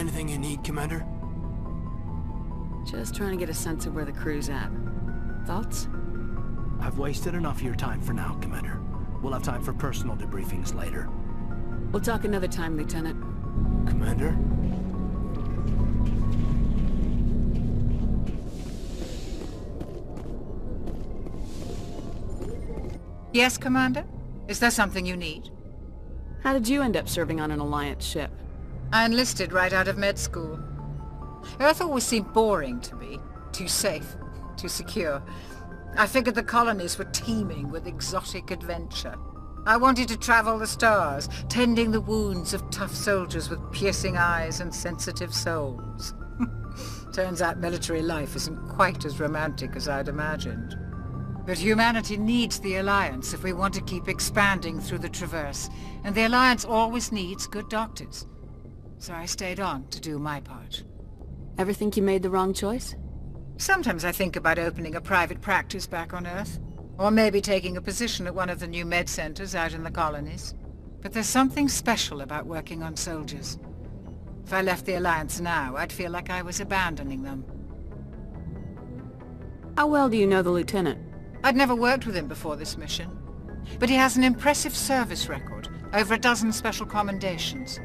Anything you need, Commander? Just trying to get a sense of where the crew's at. Thoughts? I've wasted enough of your time for now, Commander. We'll have time for personal debriefings later. We'll talk another time, Lieutenant. Commander? Yes, Commander? Is there something you need? How did you end up serving on an Alliance ship? I enlisted right out of med school. Earth always seemed boring to me. Too safe, too secure. I figured the colonies were teeming with exotic adventure. I wanted to travel the stars, tending the wounds of tough soldiers with piercing eyes and sensitive souls. Turns out military life isn't quite as romantic as I'd imagined. But humanity needs the Alliance if we want to keep expanding through the Traverse, and the Alliance always needs good doctors. So I stayed on to do my part. Ever think you made the wrong choice? Sometimes I think about opening a private practice back on Earth, or maybe taking a position at one of the new med centers out in the colonies. But there's something special about working on soldiers. If I left the Alliance now, I'd feel like I was abandoning them. How well do you know the Lieutenant? I'd never worked with him before this mission, but he has an impressive service record, over a dozen special commendations.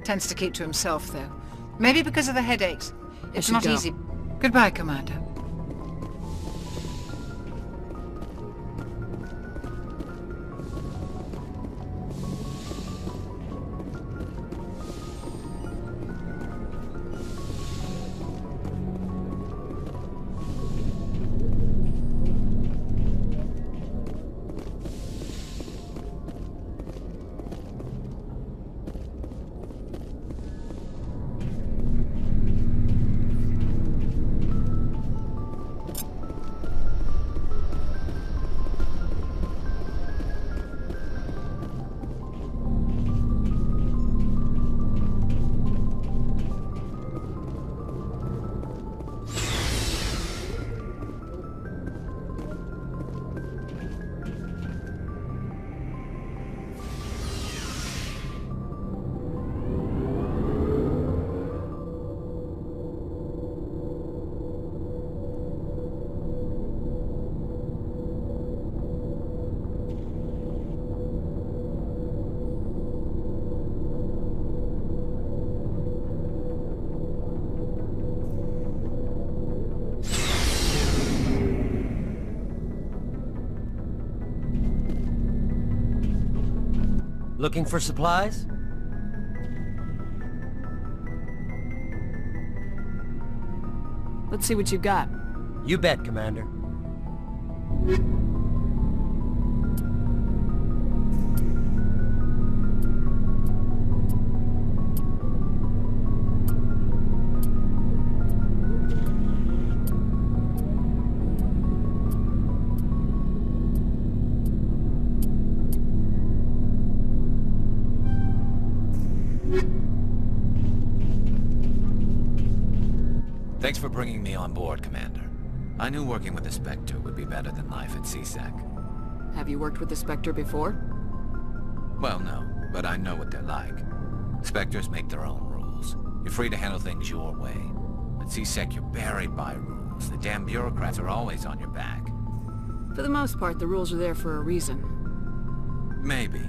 Tends to keep to himself, though. Maybe because of the headaches. It's not easy. Goodbye, Commander. Looking for supplies? Let's see what you got. You bet, Commander. Thanks for bringing me on board, Commander. I knew working with the Spectre would be better than life at CSEC. Have you worked with the Spectre before? Well, no, but I know what they're like. Spectres make their own rules. You're free to handle things your way. At CSEC, you're buried by rules. The damn bureaucrats are always on your back. For the most part, the rules are there for a reason. Maybe.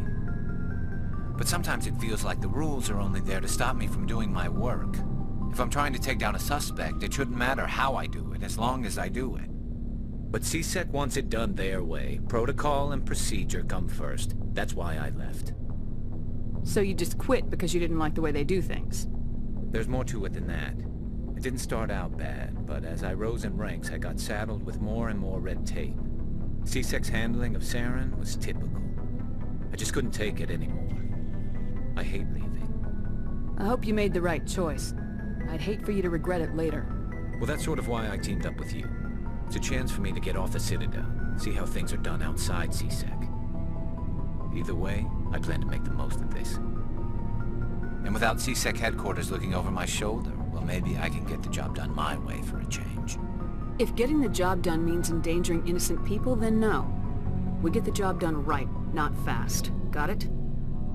But sometimes it feels like the rules are only there to stop me from doing my work. If I'm trying to take down a suspect, it shouldn't matter how I do it, as long as I do it. But CSEC wants it done their way. Protocol and procedure come first. That's why I left. So you just quit because you didn't like the way they do things? There's more to it than that. It didn't start out bad, but as I rose in ranks, I got saddled with more and more red tape. CSEC's handling of Saren was typical. I just couldn't take it anymore. I hate leaving. I hope you made the right choice. I'd hate for you to regret it later. Well, that's sort of why I teamed up with you. It's a chance for me to get off the Citadel, see how things are done outside CSEC. Either way, I plan to make the most of this. And without CSEC headquarters looking over my shoulder, well, maybe I can get the job done my way for a change. If getting the job done means endangering innocent people, then no. We get the job done right, not fast. Got it?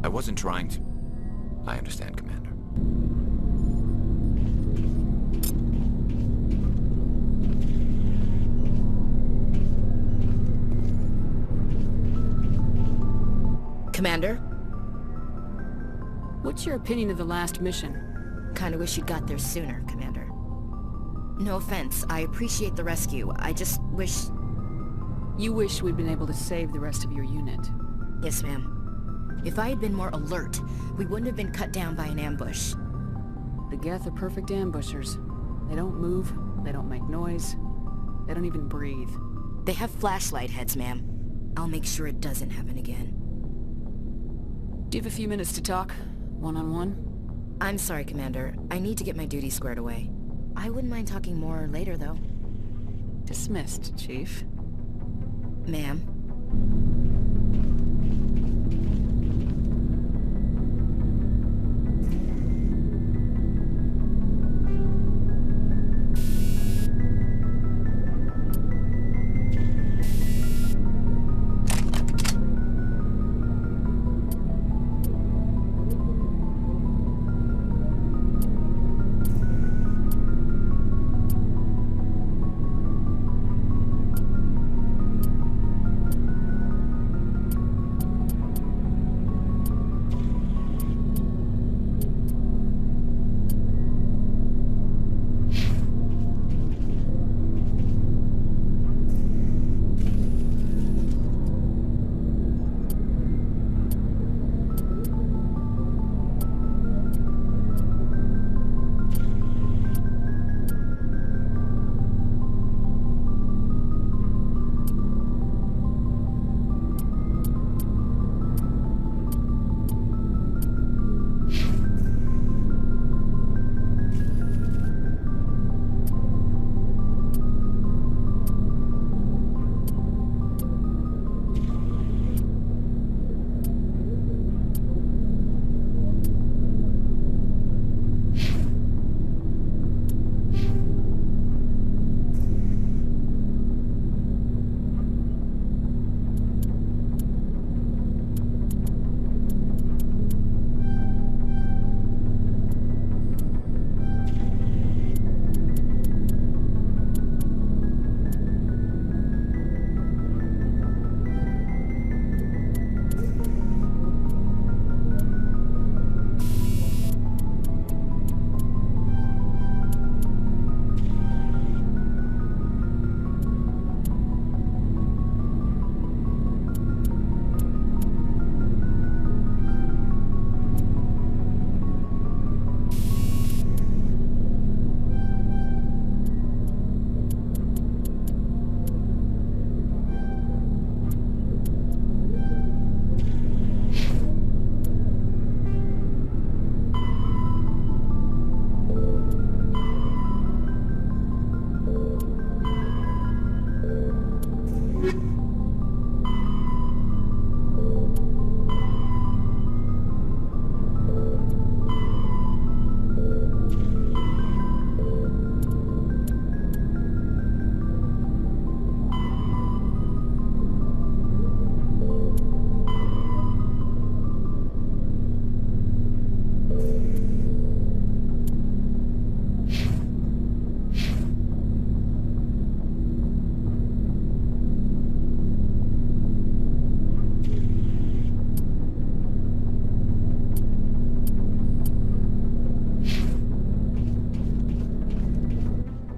I wasn't trying to... I understand, Commander. Commander? What's your opinion of the last mission? Kinda wish you'd got there sooner, Commander. No offense, I appreciate the rescue. I just wish... You wish we'd been able to save the rest of your unit. Yes, ma'am. If I had been more alert, we wouldn't have been cut down by an ambush. The Geth are perfect ambushers. They don't move, they don't make noise, they don't even breathe. They have flashlight heads, ma'am. I'll make sure it doesn't happen again. Do you have a few minutes to talk? One-on-one? I'm sorry, Commander. I need to get my duties squared away. I wouldn't mind talking more later, though. Dismissed, Chief. Ma'am.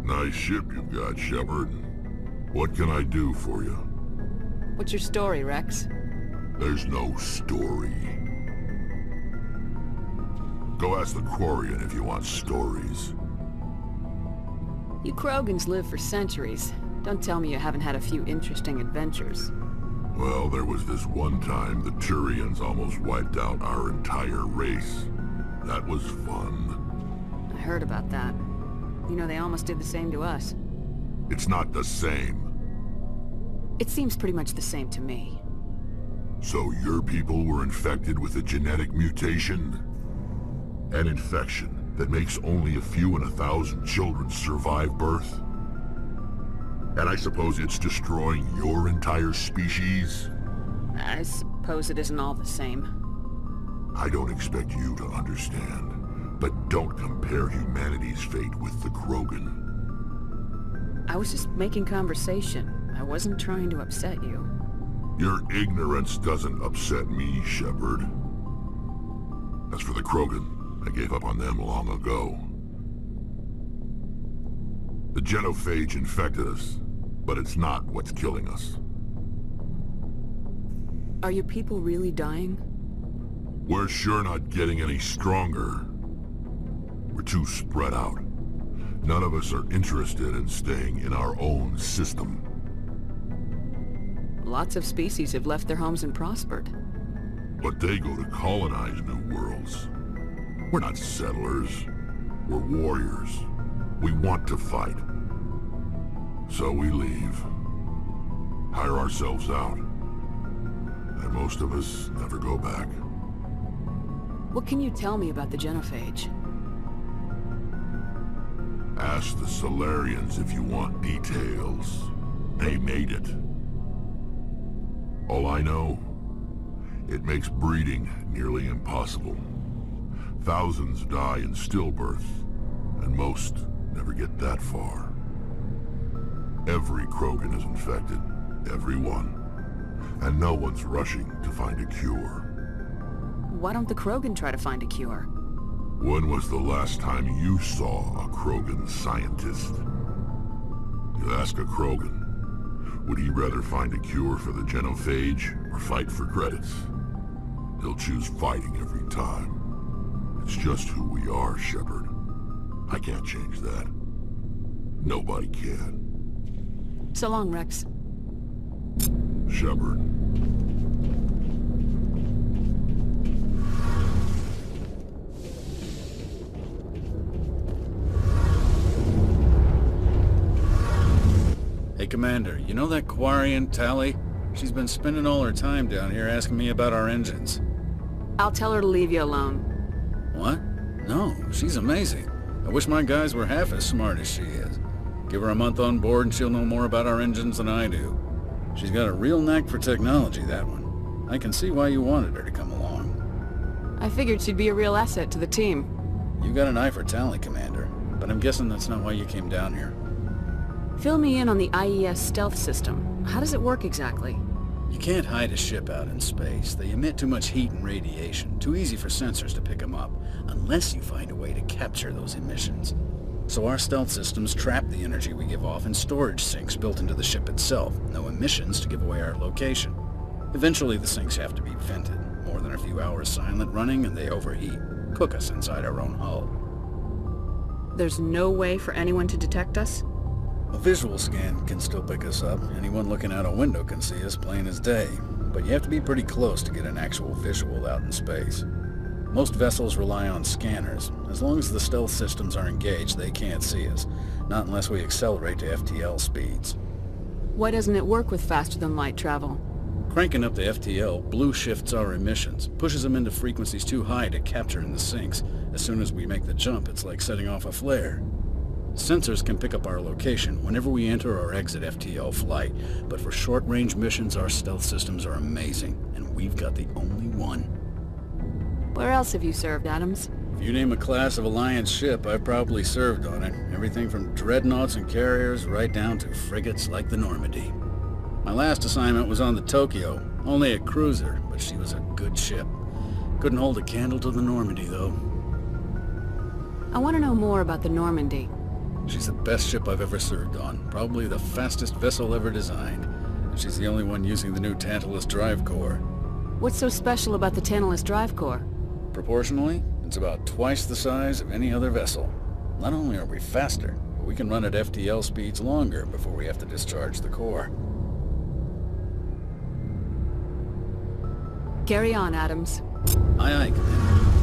Nice ship you've got, Shepard. What can I do for you? What's your story, Rex? There's no story. Go ask the Quarian if you want stories. You Krogans live for centuries. Don't tell me you haven't had a few interesting adventures. Well, there was this one time the Turians almost wiped out our entire race. That was fun. I heard about that. You know, they almost did the same to us. It's not the same. It seems pretty much the same to me. So your people were infected with a genetic mutation? An infection that makes only a few in 1,000 children survive birth? And I suppose it's destroying your entire species? I suppose it isn't all the same. I don't expect you to understand, but don't compare humanity's fate with the Krogan. I was just making conversation. I wasn't trying to upset you. Your ignorance doesn't upset me, Shepard. As for the Krogan, I gave up on them long ago. The genophage infected us, but it's not what's killing us. Are your people really dying? We're sure not getting any stronger. We're too spread out. None of us are interested in staying in our own system. Lots of species have left their homes and prospered. But they go to colonize new worlds. We're not settlers. We're warriors. We want to fight. So we leave. Hire ourselves out. And most of us never go back. What can you tell me about the genophage? Ask the Solarians if you want details. They made it. All I know, it makes breeding nearly impossible. Thousands die in stillbirth, and most never get that far. Every Krogan is infected, every one. And no one's rushing to find a cure. Why don't the Krogan try to find a cure? When was the last time you saw a Krogan scientist? You ask a Krogan, would he rather find a cure for the genophage or fight for credits? He'll choose fighting every time. It's just who we are, Shepard. I can't change that. Nobody can. So long, Rex. Shepard. Hey, Commander, you know that Quarian, Tally? She's been spending all her time down here asking me about our engines. I'll tell her to leave you alone. What? No, she's amazing. I wish my guys were half as smart as she is. Give her a month on board and she'll know more about our engines than I do. She's got a real knack for technology, that one. I can see why you wanted her to come along. I figured she'd be a real asset to the team. You got an eye for Tally, Commander, but I'm guessing that's not why you came down here. Fill me in on the IES stealth system. How does it work exactly? You can't hide a ship out in space. They emit too much heat and radiation. Too easy for sensors to pick them up, unless you find a way to capture those emissions. So our stealth systems trap the energy we give off in storage sinks built into the ship itself. No emissions to give away our location. Eventually the sinks have to be vented. More than a few hours silent running and they overheat. Cook us inside our own hull. There's no way for anyone to detect us? A visual scan can still pick us up. Anyone looking out a window can see us plain as day. But you have to be pretty close to get an actual visual out in space. Most vessels rely on scanners. As long as the stealth systems are engaged, they can't see us. Not unless we accelerate to FTL speeds. Why doesn't it work with faster-than-light travel? Cranking up the FTL blue shifts our emissions, pushes them into frequencies too high to capture in the sinks. As soon as we make the jump, it's like setting off a flare. Sensors can pick up our location whenever we enter or exit FTL flight, but for short-range missions, our stealth systems are amazing, and we've got the only one. Where else have you served, Adams? If you name a class of Alliance ship, I've probably served on it. Everything from dreadnoughts and carriers right down to frigates like the Normandy. My last assignment was on the Tokyo, only a cruiser, but she was a good ship. Couldn't hold a candle to the Normandy, though. I want to know more about the Normandy. She's the best ship I've ever served on, probably the fastest vessel ever designed. And she's the only one using the new Tantalus drive core. What's so special about the Tantalus drive core? Proportionally, it's about twice the size of any other vessel. Not only are we faster, but we can run at FTL speeds longer before we have to discharge the core. Carry on, Adams. Aye, aye, Commander.